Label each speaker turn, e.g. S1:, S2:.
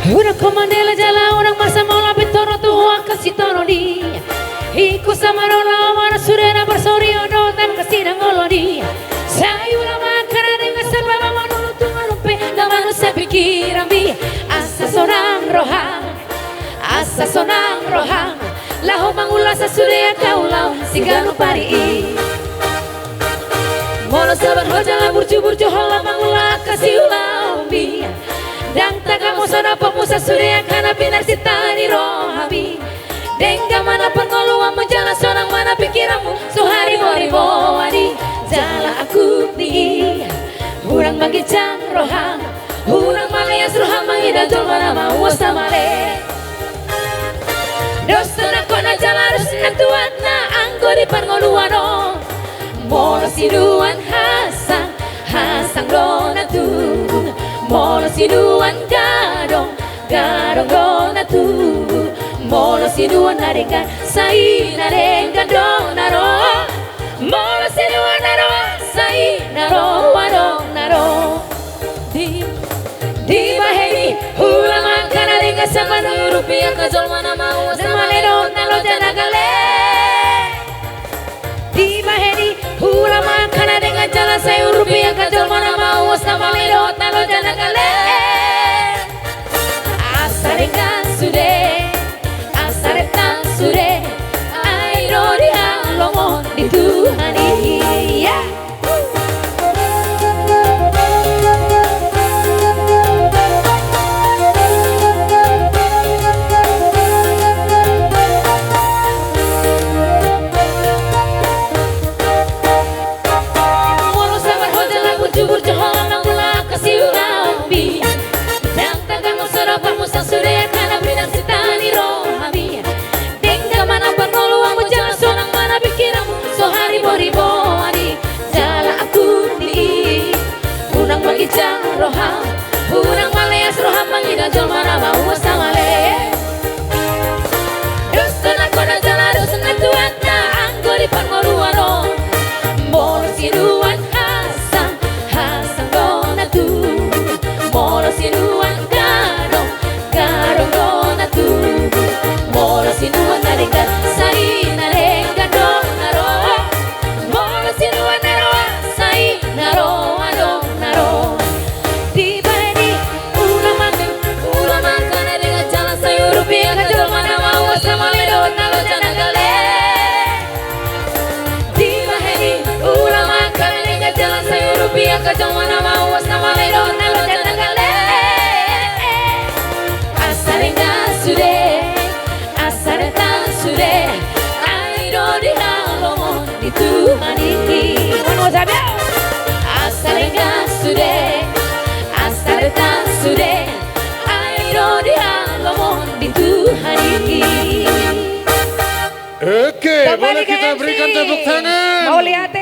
S1: Una comandela jala orang masa mola bitoro tua kasih toro di. Iku sama rola wana surena bersorio do tem kasih ngolodi. Sayula makara dengan serba manulu tunga lumpe na manusia pikiran bi. Asa sonang rohang laho mangula sa surya kaulau sigano pari. Mono sabar hojala burju hola mangula kasih ulau bi. Dang tagamo sana pamusa surya kana pinar sitani rohabi. Dengga mana pengoluan menjala sonang mana pikiranmu suhari moribo wadi. Jala aku di hurang bagi jang rohang hurang malayas rohang mangida jol mana mau samale. Dostona kona jala rusna tuana anggo di pengoluano. Mono siduan hasang lona tu. Mono siduan gadong dona tu. Mono siduan narenga sai narenga donaro. Mono siduan naro sai naro naro. Di baheni hula makana lenga sama rupiah kajol mana mau sama lero nalo janagale. Di baheni hula makana dengan jalan saya rupiah kajol mana mau sama lero nalo janagale. Asaretan sude airo di halomon di Tuhani ya. Walau sabar hojala burju holang mula kasih ulambi. Dang tagang usara pamusa sude kana brinang sitani rohabi. Dengga mana pengoluan menjala sonang mana pikiranmu sohari moribo adi. Jala aku di unang bagi jang roham unang malayas roham mangida jol mana mau samale. Dostona kona jala dostona tuana anggo di pengoluano. Mono siduan hasang dona tu. Mono siduan garong dona tu. Mono siduan narenga sai narenga donaro. Mono siduan naro sai naro naro. Di bani ula makan dengan jalan sayur rupiah kajol mana mau sama ledo nalo janagale. Di bani ula makan dengan jalan sayur rupiah kajol mana mau sama ledo nalo janagale. Asaretan sude airo di halomon di Tuhani. Asaretan sude airo di halomon di Tuhani.
S2: Oke, boleh kita berikan tepuk tangan.
S1: Mau lihat